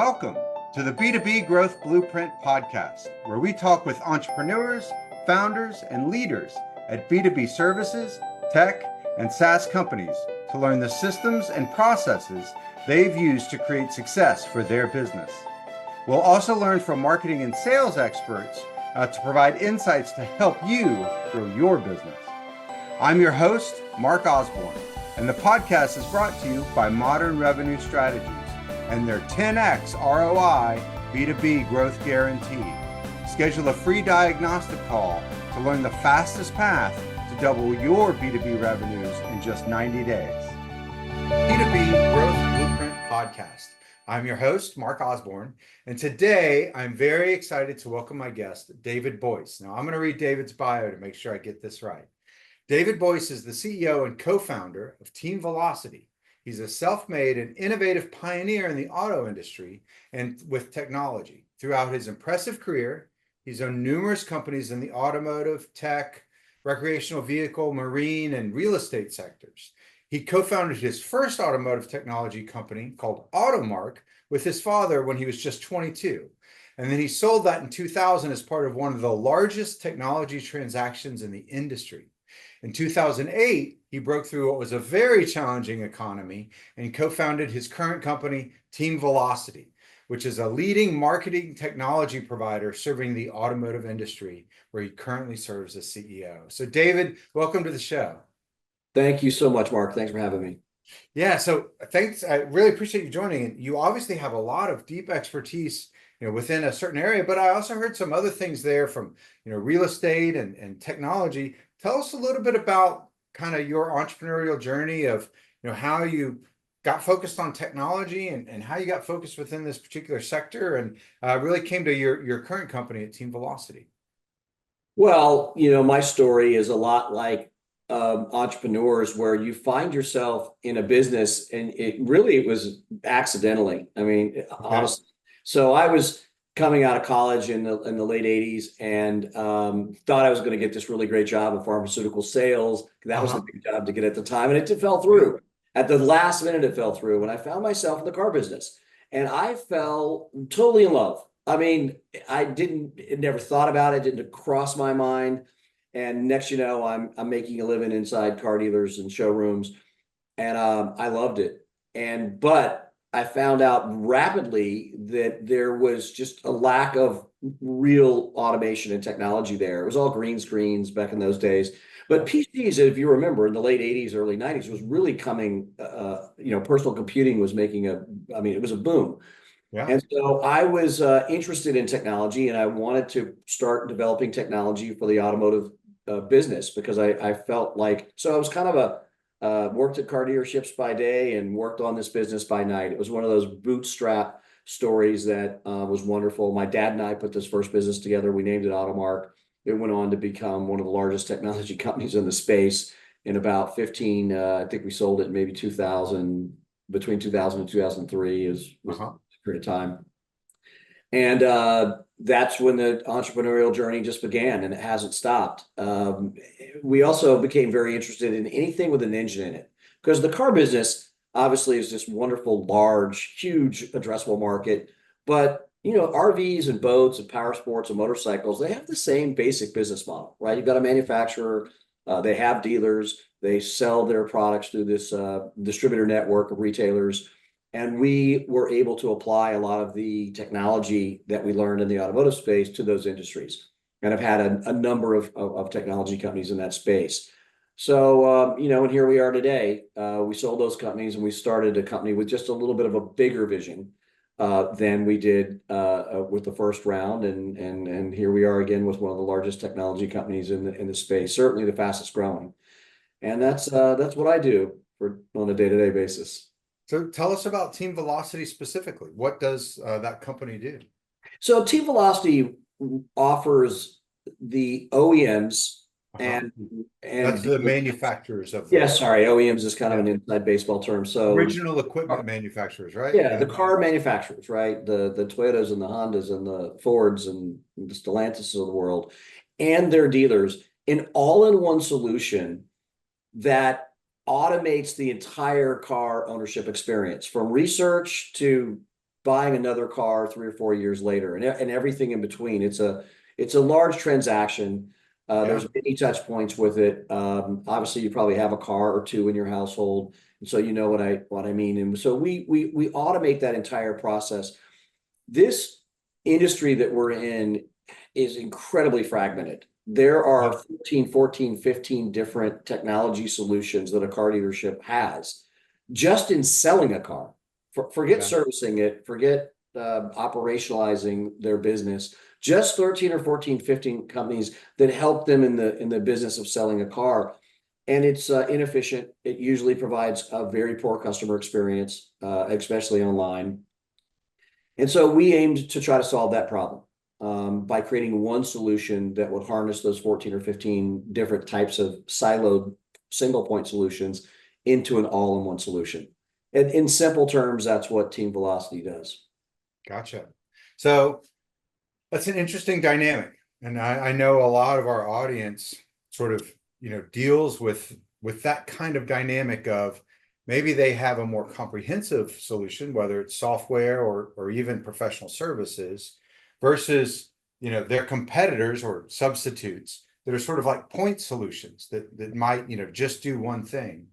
Welcome to the B2B Growth Blueprint podcast, where we talk with entrepreneurs, founders, and leaders at B2B services, tech, and SaaS companies to learn the systems and processes they've used to create success for their business. We'll also learn from marketing and sales experts to provide insights to help you grow your business. I'm your host, Mark Osborne, and the podcast is brought to you by Modern Revenue Strategies and their 10x ROI B2B growth guarantee. Schedule a free diagnostic call to learn the fastest path to double your B2B revenues in just 90 days. B2B Growth Blueprint Podcast. I'm your host, Mark Osborne, and today I'm very excited to welcome my guest, David Boice. Now, I'm going to read David's bio to make sure I get this right. David Boice is the CEO and co-founder of Team Velocity. He's a self-made and innovative pioneer in the auto industry and with technology. Throughout his impressive career, he's owned numerous companies in the automotive, tech, recreational vehicle, marine, and real estate sectors. He co-founded his first automotive technology company called Automark with his father when he was just 22. And then he sold that in 2000 as part of one of the largest technology transactions in the industry. In 2008, he broke through what was a very challenging economy and co-founded his current company, Team Velocity, which is a leading marketing technology provider serving the automotive industry, where he currently serves as CEO. So David, welcome to the show. Thank you so much, Mark. Thanks for having me. Yeah, so thanks. I really appreciate you joining. And you obviously have a lot of deep expertise, within a certain area, but I also heard some other things there from, real estate and technology. Tell us a little bit about kind of your entrepreneurial journey of, how you got focused on technology and how you got focused within this particular sector and really came to your current company at Team Velocity. Well, my story is a lot like entrepreneurs, where you find yourself in a business, and it was accidentally. I mean, okay. Honestly. So I was coming out of college in the late 80s and thought I was going to get this really great job in pharmaceutical sales. That was the big job to get at the time. And it fell through. At the last minute, it fell through. And I found myself in the car business. And I fell totally in love. I mean, never thought about it, didn't cross my mind. And next, I'm making a living inside car dealers and showrooms. And I loved it. But I found out rapidly that there was just a lack of real automation and technology there. It was all green screens back in those days. But PCs, if you remember, in the late 80s, early 90s, was really coming, personal computing was it was a boom. Yeah. And so I was interested in technology, and I wanted to start developing technology for the automotive business, because I felt like, so I was kind of worked at car dealerships by day and worked on this business by night. It was one of those bootstrap stories that was wonderful. My dad and I put this first business together. We named it Automark. It went on to become one of the largest technology companies in the space in about 15. I think we sold it in maybe 2000, between 2000 and 2003 was a period of time. And that's when the entrepreneurial journey just began, and it hasn't stopped. We also became very interested in anything with an engine in it, because the car business obviously is this wonderful, large, huge addressable market. But, RVs and boats and power sports and motorcycles, they have the same basic business model, right? You've got a manufacturer, they have dealers, they sell their products through this distributor network of retailers. And we were able to apply a lot of the technology that we learned in the automotive space to those industries, and have had a number of technology companies in that space. So, and here we are today. We sold those companies, and we started a company with just a little bit of a bigger vision than we did with the first round. And here we are again with one of the largest technology companies in the space, certainly the fastest growing. And that's what I do on a day-to-day basis. So tell us about Team Velocity specifically. What does that company do? So Team Velocity offers the OEMs and that's the manufacturers of OEMs is kind of an inside baseball term. So original equipment manufacturers, right? Yeah, the car manufacturers, right? The Toyotas and the Hondas and the Fords and the Stellantis of the world, and their dealers, an all-in-one solution that automates the entire car ownership experience, from research to buying another car 3 or 4 years later, and everything in between. It's a large transaction. There's many touch points with it. Obviously, you probably have a car or two in your household, and so you know what I mean. And so we automate that entire process. This industry that we're in is incredibly fragmented. There are 13, 14, 15 different technology solutions that a car dealership has just in selling a car. Forget servicing it, forget operationalizing their business. Just 13 or 14, 15 companies that help them in the business of selling a car. And it's inefficient. It usually provides a very poor customer experience, especially online. And so we aimed to try to solve that problem by creating one solution that would harness those 14 or 15 different types of siloed single point solutions into an all-in-one solution. And in simple terms, that's what Team Velocity does. Gotcha. So that's an interesting dynamic. And I know a lot of our audience sort of, deals with that kind of dynamic of maybe they have a more comprehensive solution, whether it's software or even professional services, versus, their competitors or substitutes that are sort of like point solutions that might, just do one thing.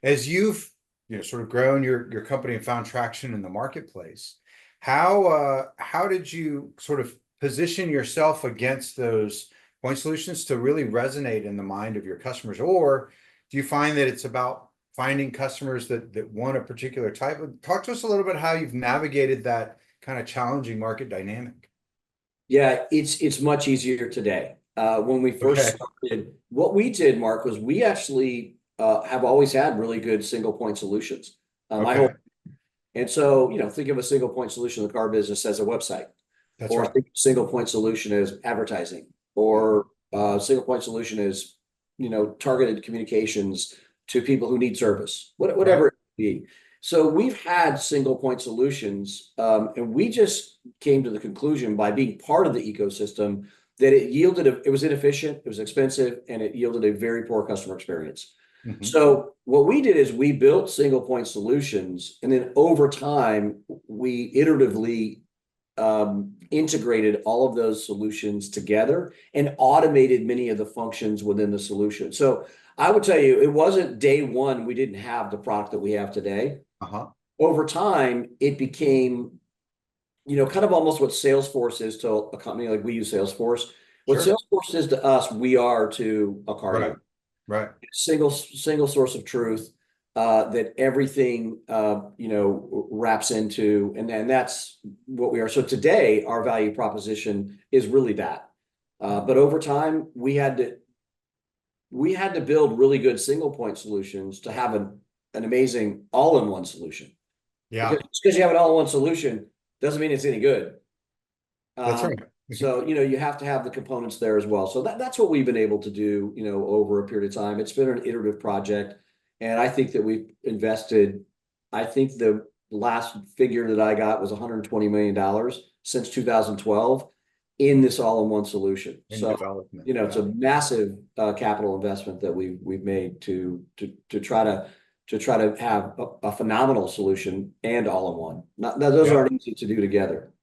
As you've, sort of grown your company and found traction in the marketplace, how did you sort of position yourself against those point solutions to really resonate in the mind of your customers? Or do you find that it's about finding customers that want a particular type of? Talk to us a little bit how you've navigated that kind of challenging market dynamic. Yeah, it's much easier today. When we first started, what we did, Mark, was we actually have always had really good single point solutions. And so, think of a single point solution in the car business as a website. That's right. Think single point solution as advertising, or single point solution is, targeted communications to people who need service, whatever it be. So we've had single point solutions, and we just came to the conclusion by being part of the ecosystem that it was inefficient, it was expensive, and it yielded a very poor customer experience. Mm-hmm. So what we did is we built single point solutions, and then over time, we iteratively integrated all of those solutions together and automated many of the functions within the solution. So I would tell you, it wasn't day one we didn't have the product that we have today. Over time, it became, kind of almost what Salesforce is to a company like we use Salesforce. What Salesforce is to us, we are to a car dealer. Right. Single source of truth that everything wraps into, and that's what we are. So today, our value proposition is really that. But over time, we had to build really good single point solutions to have an amazing all-in-one solution. Yeah. Because you have an all-in-one solution doesn't mean it's any good. That's right. So, you have to have the components there as well. So that's what we've been able to do, over a period of time. It's been an iterative project. And I think that we've invested, I think the last figure that I got was $120 million since 2012 in this all-in-one solution. So, development. It's a massive capital investment that we've made to try to have a phenomenal solution and all-in-one. Those aren't easy to do together.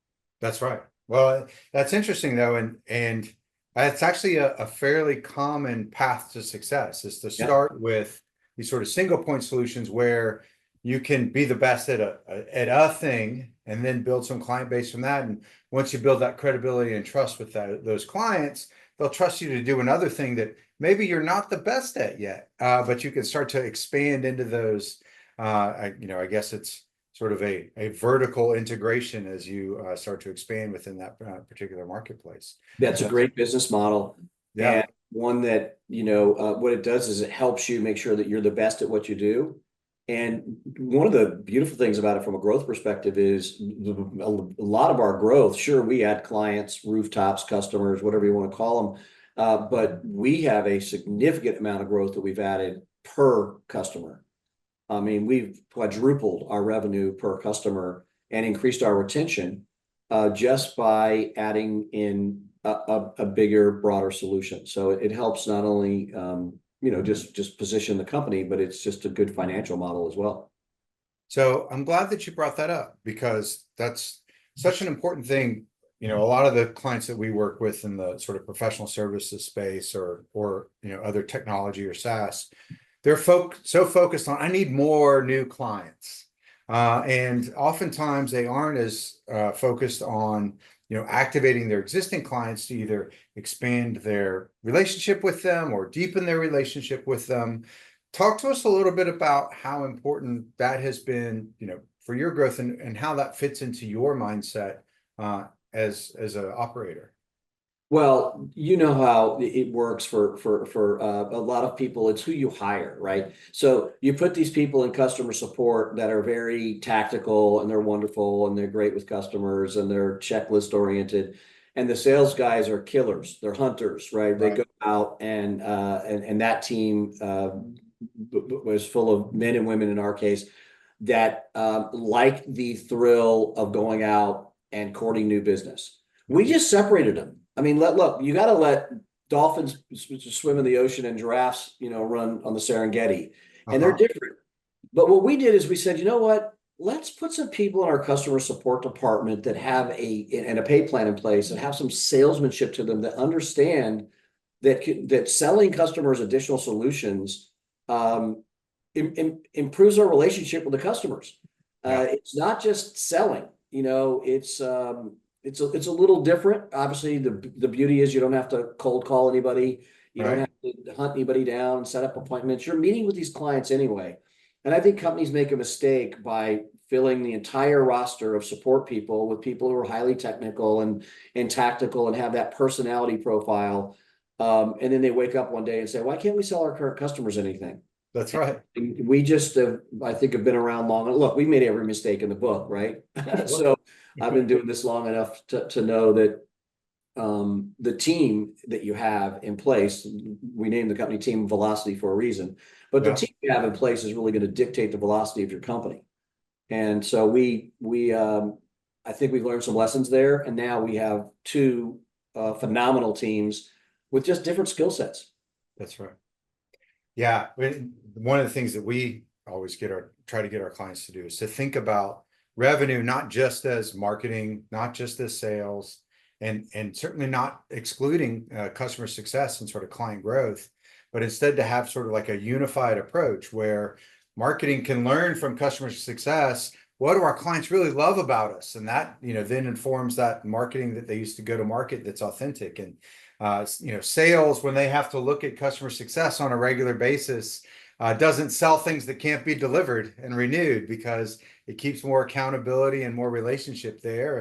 That's right. Well, that's interesting though, and it's actually a fairly common path to success is to start with these sort of single point solutions where you can be the best at a thing and then build some client base from that. And once you build that credibility and trust with those clients, they'll trust you to do another thing that maybe you're not the best at yet, but you can start to expand into those. I guess it's sort of a vertical integration as you start to expand within that particular marketplace. That's a great business model. Yeah. And one that, what it does is it helps you make sure that you're the best at what you do. And one of the beautiful things about it from a growth perspective is a lot of our growth, sure, we add clients, rooftops, customers, whatever you want to call them. But we have a significant amount of growth that we've added per customer. I mean, we've quadrupled our revenue per customer and increased our retention just by adding in a bigger, broader solution. So it helps not only, just position the company, but it's just a good financial model as well. So I'm glad that you brought that up because that's such an important thing. You know, a lot of the clients that we work with in the sort of professional services space or other technology or SaaS, they're so focused on I need more new clients. And oftentimes they aren't as focused on activating their existing clients to either expand their relationship with them or deepen their relationship with them. Talk to us a little bit about how important that has been, for your growth and how that fits into your mindset as an operator. Well, you know how it works for a lot of people. It's who you hire, right? So you put these people in customer support that are very tactical and they're wonderful and they're great with customers and they're checklist oriented. And the sales guys are killers. They're hunters, right? They Right. go out and that team was full of men and women in our case that like the thrill of going out and courting new business. We just separated them. I mean, look, you got to let dolphins swim in the ocean and giraffes, run on the Serengeti, and they're Uh-huh. different. But what we did is we said, you know what? Let's put some people in our customer support department that have a pay plan in place and have some salesmanship to them that understand that selling customers additional solutions um, improves our relationship with the customers. Yeah. It's not just selling, it's a little different. Obviously, the beauty is you don't have to cold call anybody. You don't Right. have to hunt anybody down, set up appointments. You're meeting with these clients anyway. And I think companies make a mistake by filling the entire roster of support people with people who are highly technical and tactical and have that personality profile. And then they wake up one day and say, why can't we sell our current customers anything? That's right. We just I think, have been around long. Look, we made every mistake in the book, right? Sure. So I've been doing this long enough to know that the team that you have in place, we named the company Team Velocity for a reason, but the Yeah. team you have in place is really going to dictate the velocity of your company. And so I think we've learned some lessons there, and now we have two phenomenal teams with just different skill sets. That's right. Yeah, one of the things that we always try to get our clients to do is to think about revenue not just as marketing, not just as sales, and certainly not excluding customer success and sort of client growth, but instead to have sort of like a unified approach where marketing can learn from customer success. What do our clients really love about us? And that, then informs that marketing that they used to go to market that's authentic. And sales, when they have to look at customer success on a regular basis, doesn't sell things that can't be delivered and renewed because it keeps more accountability and more relationship there.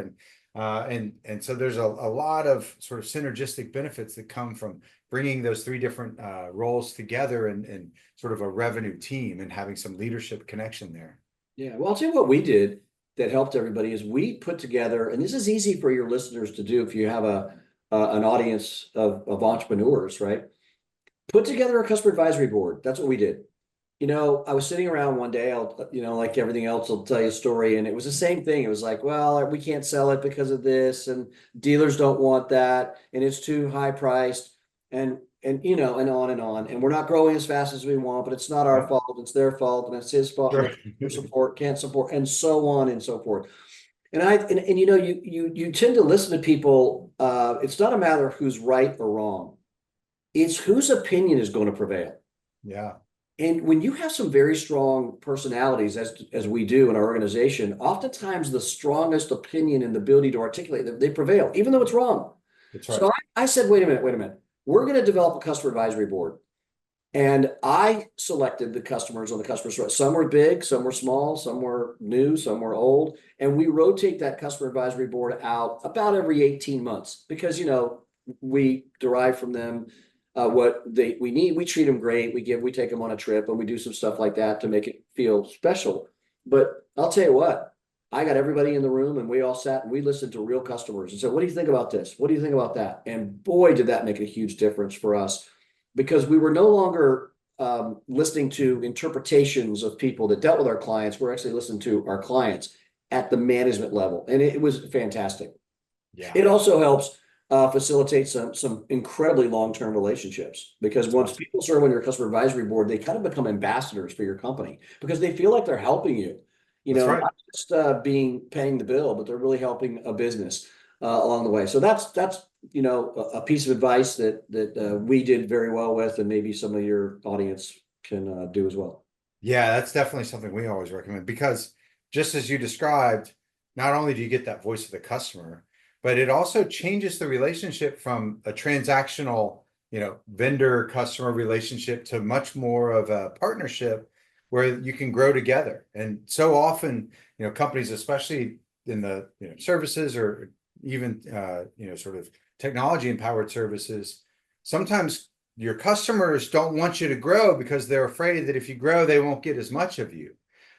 And so there's a lot of sort of synergistic benefits that come from bringing those three different roles together and sort of a revenue team and having some leadership connection there. Yeah, well, I'll tell you what we did that helped everybody is we put together, and this is easy for your listeners to do if you have an audience of entrepreneurs, right? Put together a customer advisory board. That's what we did. I was sitting around one day, like everything else, I'll tell you a story. And it was the same thing. It was like, well, we can't sell it because of this, and dealers don't want that, and it's too high priced, and on and on. And we're not growing as fast as we want, but it's not our Yeah. fault, it's their fault, and it's his fault, and Sure. the customer support can't support, and so on and so forth. And you tend to listen to people. It's not a matter of who's right or wrong. It's whose opinion is going to prevail. Yeah. And when you have some very strong personalities, as we do in our organization, oftentimes the strongest opinion and the ability to articulate, they prevail, even though it's wrong. That's right. So I said, wait a minute. We're going to develop a customer advisory board. And I selected the customers on the customer service. Some were big, some were small, some were new, some were old. And we rotate that customer advisory board out about every 18 months because, we derive from them what we need. We treat them great. We take them on a trip and we do some stuff like that to make it feel special. But I'll tell you what, I got everybody in the room and we all sat and we listened to real customers and said, what do you think about this? What do you think about that? And boy, did that make a huge difference for us because we were no longer listening to interpretations of people that dealt with our clients. We're actually listening to our clients at the management level. And it was fantastic. Yeah. It also helps facilitate some incredibly long-term relationships because once people serve on your customer advisory board, they kind of become ambassadors for your company because they feel like they're helping you. That's right. not just paying the bill, but they're really helping a business along the way. So that's a piece of advice that we did very well with, and maybe some of your audience can do as well. Yeah, that's definitely something we always recommend because just as you described, not only do you get that voice of the customer, but it also changes the relationship from a transactional, vendor customer relationship to much more of a partnership where you can grow together. And so often, companies, especially in the services or even sort of technology empowered services, sometimes your customers don't want you to grow because they're afraid that if you grow, they won't get as much of you.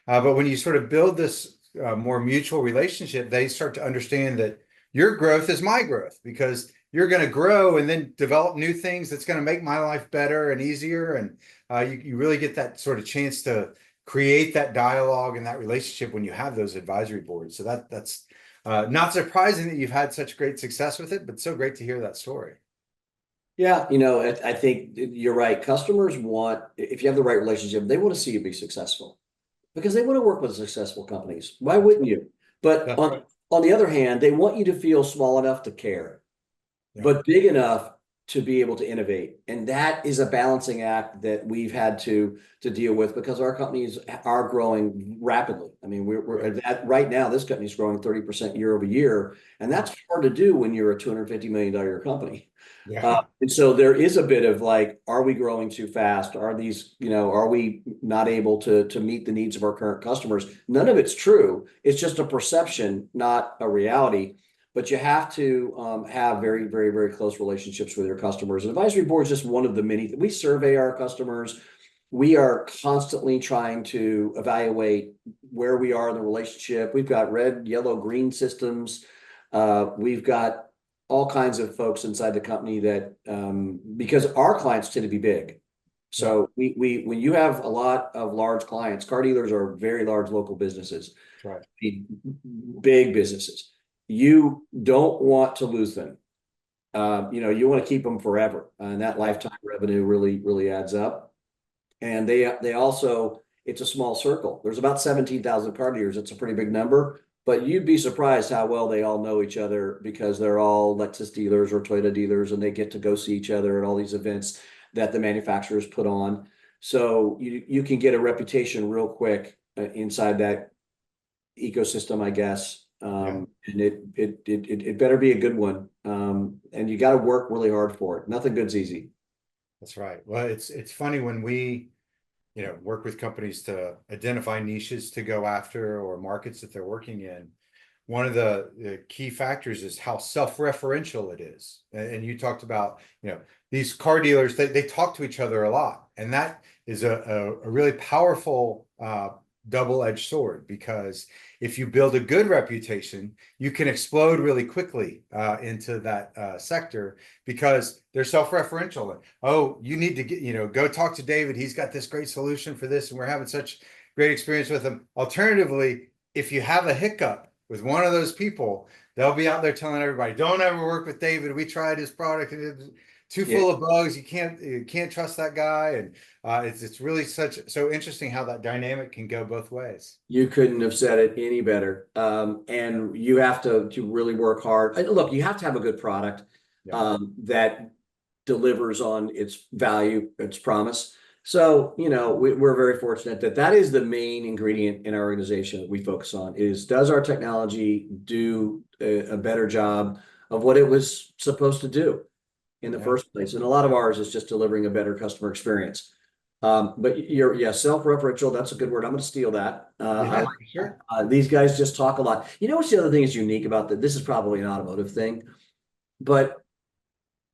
But when you sort of build this more mutual relationship, they start to understand that your growth is my growth because you're going to grow and then develop new things that's going to make my life better and easier. And you really get that sort of chance to create that dialogue and that relationship when you have those advisory boards. So that's not surprising that you've had such great success with it, but so great to hear that story. Yeah, I think you're right. Customers want, if you have the right relationship, they want to see you be successful because they want to work with successful companies. Why wouldn't you? But That's right. on the other hand, they want you to feel small enough to care, Yeah. but big enough to be able to innovate. And that is a balancing act that we've had to deal with because our companies are growing rapidly. I mean, we're at that right now, this company is growing 30% year over year. And that's hard to do when you're a $250 million company. Yeah. And so there is a bit of like, are we growing too fast? Are we not able to meet the needs of our current customers? None of it's true. It's just a perception, not a reality. But you have to have very, very, very close relationships with your customers. And advisory board is just one of the many. We survey our customers. We are constantly trying to evaluate where we are in the relationship. We've got red, yellow, green systems. We've got all kinds of folks inside the company that because our clients tend to be big. So when you have a lot of large clients, car dealers are very large local businesses, Right. big businesses. You don't want to lose them. You want to keep them forever, and that lifetime revenue really, really adds up. And they also, it's a small circle. There's about 17,000 car dealers. It's a pretty big number, but you'd be surprised how well they all know each other because they're all Lexus dealers or Toyota dealers, and they get to go see each other at all these events that the manufacturers put on. So you can get a reputation real quick inside that ecosystem, I guess. And it better be a good one. And you got to work really hard for it. Nothing good's easy. That's right. Well, it's funny when we, work with companies to identify niches to go after or markets that they're working in. One of the key factors is how self-referential it is. And you talked about, these car dealers, they talk to each other a lot. And that is a really powerful double-edged sword because if you build a good reputation, you can explode really quickly into that sector because they're self-referential. Oh, you need to go talk to David. He's got this great solution for this, and we're having such great experience with him. Alternatively, if you have a hiccup with one of those people, they'll be out there telling everybody, "Don't ever work with David. We tried his product and it's too full of bugs. You can't trust that guy." And it's really so interesting how that dynamic can go both ways. You couldn't have said it any better. And you have to really work hard. And look, you have to have a good product that delivers on its value, its promise. So, we're very fortunate that is the main ingredient in our organization that we focus on is, does our technology do a better job of what it was supposed to do in the first place? And a lot of ours is just delivering a better customer experience. But self-referential, that's a good word. I'm going to steal that. Sure. These guys just talk a lot. What's the other thing is unique about that? This is probably an automotive thing, but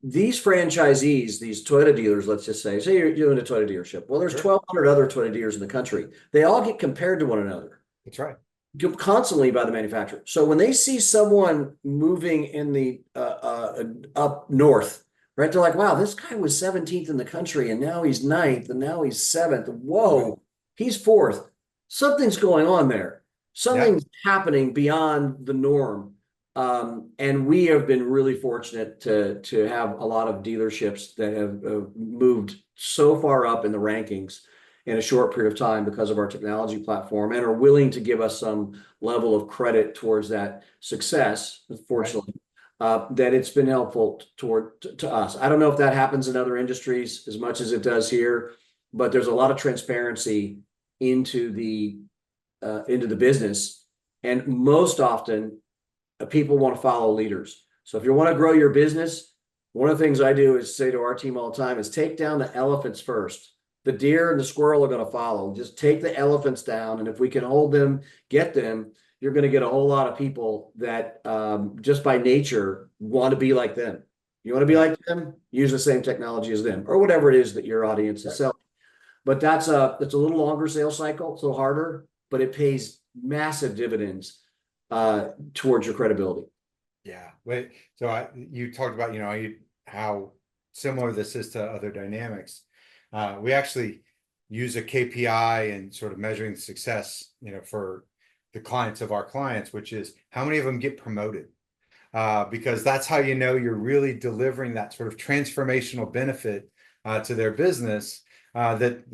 these franchisees, these Toyota dealers, let's just say you're in a Toyota dealership. Well, there's 1,200 other Toyota dealers in the country. They all get compared to one another. That's right. Constantly by the manufacturer. So when they see someone moving in the up north, right, they're like, "Wow, this guy was 17th in the country, and now he's 9th, and now he's 7th. Whoa, he's 4th. Something's going on there. Something's happening beyond the norm." And we have been really fortunate to have a lot of dealerships that have moved so far up in the rankings. in a short period of time because of our technology platform, and are willing to give us some level of credit towards that success, fortunately, that it's been helpful to us. I don't know if that happens in other industries as much as it does here, but there's a lot of transparency into the business, and most often people want to follow leaders. So if you want to grow your business, one of the things I do is say to our team all the time is take down the elephants first. The deer and the squirrel are going to follow. Just take the elephants down, and if we can hold them, get them, you're going to get a whole lot of people that just by nature want to be like them. You want to be like them, use the same technology as them, or whatever it is that your audience is selling. But that's a little longer sales cycle, it's a little harder, but it pays massive dividends towards your credibility. Yeah. Wait, so you talked about, how similar this is to other dynamics. We actually use a KPI and sort of measuring success, for the clients of our clients, which is how many of them get promoted. Because that's how you're really delivering that sort of transformational benefit to their business, that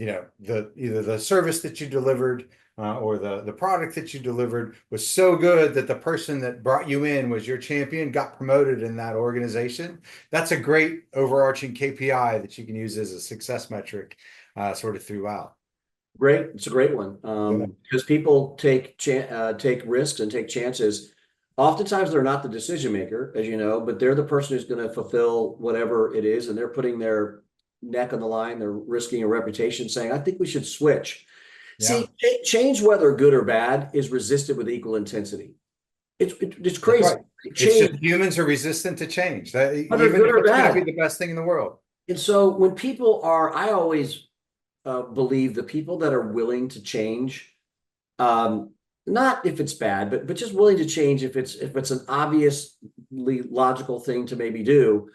either the service that you delivered or the product that you delivered was so good that the person that brought you in was your champion, got promoted in that organization. That's a great overarching KPI that you can use as a success metric sort of throughout. Great, it's a great one, because people take risks and take chances. Oftentimes they're not the decision maker, as you know, but they're the person who's going to fulfill whatever it is, and they're putting their neck on the line. They're risking a reputation, saying, "I think we should switch." Yeah. See, change, whether good or bad, is resisted with equal intensity. It's crazy. Right. It's just humans are resistant to change. That whether even good if or it's going bad. to be the best thing in the world. And so when people are, I always believe the people that are willing to change, not if it's bad, but just willing to change if it's an obviously logical thing to maybe do,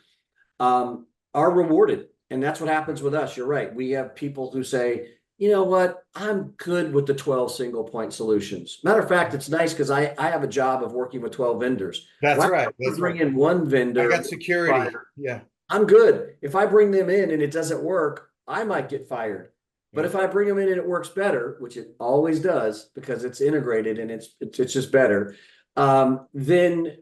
are rewarded. And that's what happens with us. You're right. We have people who say, you know what, I'm good with the 12 single point solutions. Matter of fact, it's nice because I have a job of working with 12 vendors. That's right. That's bring right. in one vendor. I got security. Yeah. I'm good. If I bring them in and it doesn't work, I might get fired. But if I bring them in and it works better, which it always does because it's integrated and it's just better, then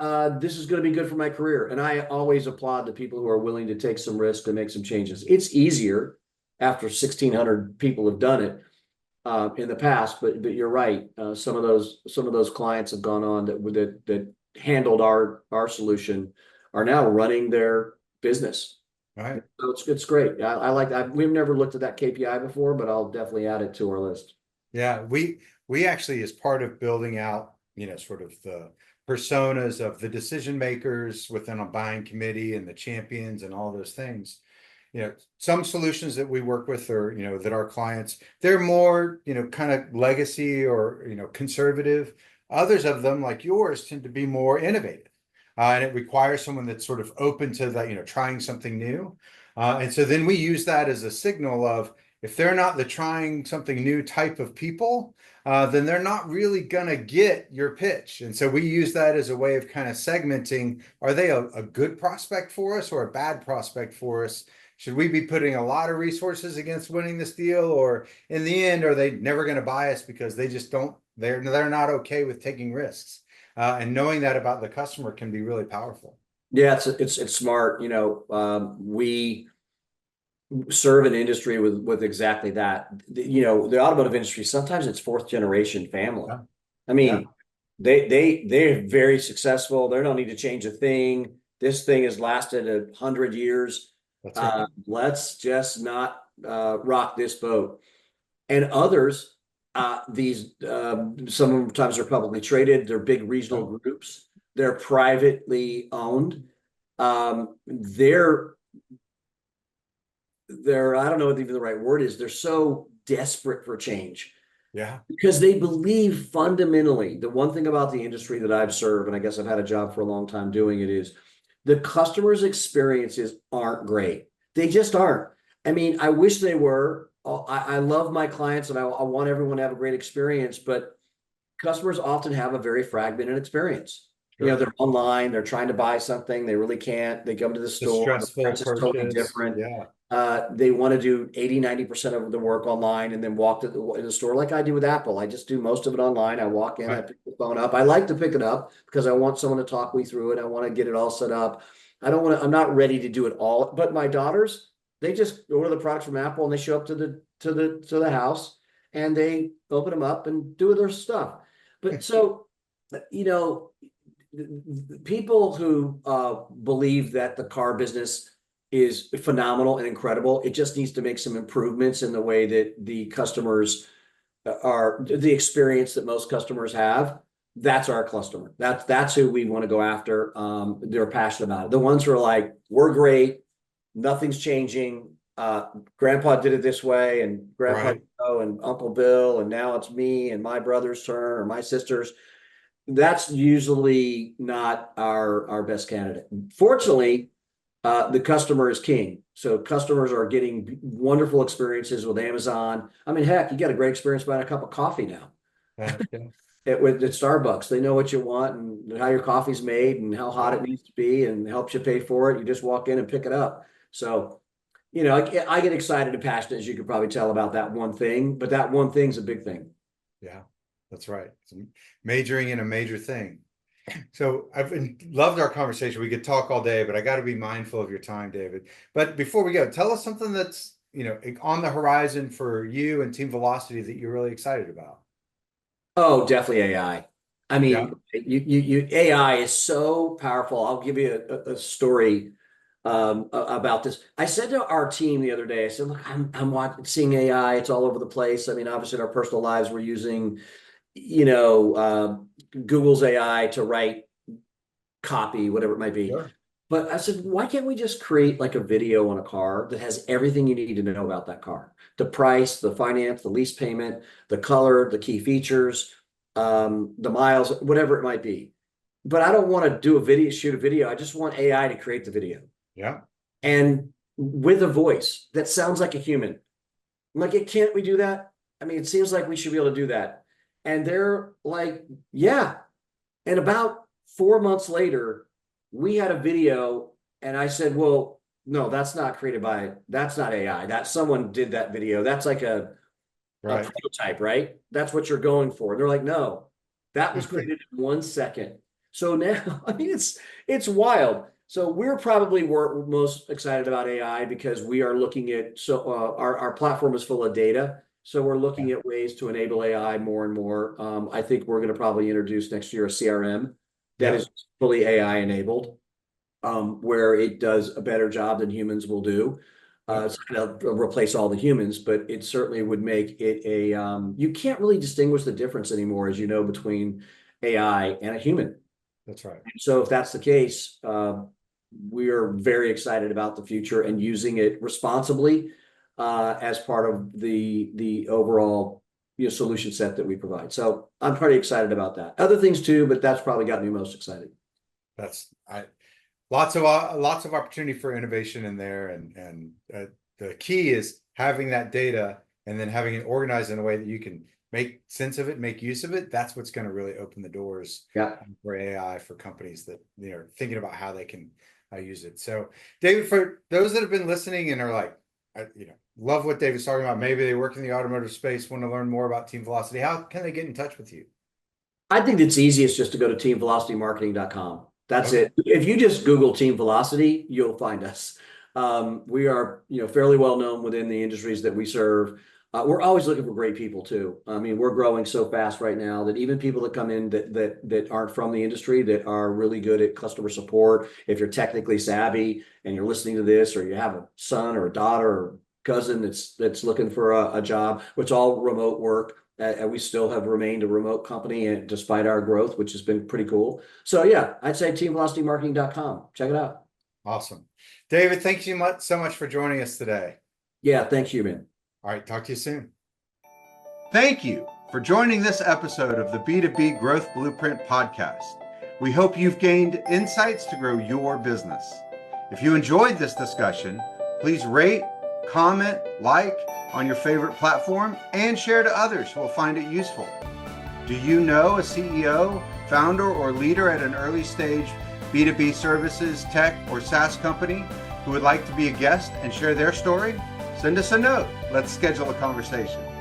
this is going to be good for my career. And I always applaud the people who are willing to take some risk and make some changes. It's easier after 1,600 people have done it in the past, but you're right. Some of those clients have gone on that handled our solution are now running their business. Right. So it's great. I like that. We've never looked at that KPI before, but I'll definitely add it to our list. Yeah, we actually, as part of building out, sort of the personas of the decision makers within a buying committee and the champions and all those things, some solutions that we work with or, that our clients, they're more, kind of legacy or, conservative. Others of them, like yours, tend to be more innovative. And it requires someone that's sort of open to that, trying something new. And so then we use that as a signal of, if they're not the trying something new type of people, then they're not really going to get your pitch. And so we use that as a way of kind of segmenting, are they a good prospect for us or a bad prospect for us? Should we be putting a lot of resources against winning this deal? Or in the end, are they never going to buy us because they just don't, they're not okay with taking risks? And knowing that about the customer can be really powerful. Yeah, it's smart. We serve an industry with exactly that. The automotive industry, sometimes it's fourth generation family. Yeah. I mean, they're very successful. They don't need to change a thing. This thing has lasted 100 years. That's right. Let's just not rock this boat. And others, these sometimes they're publicly traded. They're big regional groups. They're privately owned. They're I don't know what even the right word is. They're so desperate for change. Yeah. Because they believe fundamentally, the one thing about the industry that I've served, and I guess I've had a job for a long time doing it, is the customer's experiences aren't great. They just aren't. I mean, I wish they were. I love my clients and I want everyone to have a great experience, but customers often have a very fragmented experience. Sure. They're online, they're trying to buy something, they really can't. They come to the store, stressful the price is totally purchase. different. Yeah. They want to do 80-90% of the work online and then walk to the store like I do with Apple. I just do most of it online. I walk in, I pick the phone up. I like to pick it up because I want someone to talk me through it. I want to get it all set up. I'm not ready to do it all. But my daughters, they just order the products from Apple and they show up to the house and they open them up and do their stuff. But so, people who believe that the car business is phenomenal and incredible. It just needs to make some improvements in the way that the customers the experience that most customers have. That's our customer. That's who we want to go after. They're passionate about it. The ones who are like, we're great, nothing's changing. Grandpa did it this way, and Grandpa and Uncle Bill, and now it's me and my brother's turn or my sister's. That's usually not our best candidate. Fortunately, the customer is king. So customers are getting wonderful experiences with Amazon. I mean, heck, you got a great experience buying a cup of coffee now. At Starbucks. They know what you want and how your coffee's made and how hot it needs to be, and helps you pay for it. You just walk in and pick it up. So, I get excited and passionate, as you could probably tell, about that one thing, but that one thing's a big thing. Yeah, that's right. It's majoring in a major thing. So I've loved our conversation. We could talk all day, but I got to be mindful of your time, David. But before we go, tell us something that's, on the horizon for you and Team Velocity that you're really excited about. Oh, definitely AI. I mean, AI is so powerful. I'll give you a story about this. I said to our team the other day, I said, look, I'm seeing AI. It's all over the place. I mean, obviously in our personal lives, we're using, Google's AI to write copy, whatever it might be. Sure. But I said, why can't we just create like a video on a car that has everything you need to know about that car? The price, the finance, the lease payment, the color, the key features, the miles, whatever it might be. But I don't want to shoot a video. I just want AI to create the video. Yeah. And with a voice that sounds like a human. I'm like, can't we do that? I mean, it seems like we should be able to do that. And they're like, yeah. And about 4 months later, we had a video, and I said, well, no, that's not AI. That someone did that video. That's like a prototype, right? That's what you're going for. They're like, no, that was created in 1 second. So now, I mean, it's wild. So we're probably most excited about AI because we are looking at, our platform is full of data. So we're looking at ways to enable AI more and more. I think we're going to probably introduce next year a CRM that is fully AI enabled, where it does a better job than humans will do. It's going to replace all the humans, but it certainly would make it you can't really distinguish the difference anymore, as you know, between AI and a human. That's right. So if that's the case, we are very excited about the future and using it responsibly as part of the overall solution set that we provide. So I'm pretty excited about that. Other things too, but that's probably got me most excited. Lots of opportunity for innovation in there, and the key is having that data and then having it organized in a way that you can make sense of it, make use of it. That's what's going to really open the doors for AI for companies that are thinking about how they can use it. So, David, for those that have been listening and are like, love what David's talking about, maybe they work in the automotive space, want to learn more about Team Velocity, how can they get in touch with you? I think it's easiest just to go to teamvelocitymarketing.com. That's it. If you just Google Team Velocity, you'll find us. We are, fairly well known within the industries that we serve. We're always looking for great people too. I mean, we're growing so fast right now that even people that come in that aren't from the industry, that are really good at customer support. If you're technically savvy and you're listening to this, or you have a son or a daughter or cousin that's looking for a job, it's all remote work. And we still have remained a remote company, and despite our growth, which has been pretty cool. So yeah, I'd say teamvelocitymarketing.com. Check it out. Awesome. David, thank you so much for joining us today. Yeah, thank you, man. All right, talk to you soon. Thank you for joining this episode of the B2B Growth Blueprint podcast. We hope you've gained insights to grow your business. If you enjoyed this discussion, please rate, comment, like on your favorite platform, and share to others who will find it useful. Do you know a CEO, founder, or leader at an early stage B2B services, tech, or SaaS company who would like to be a guest and share their story? Send us a note. Let's schedule a conversation.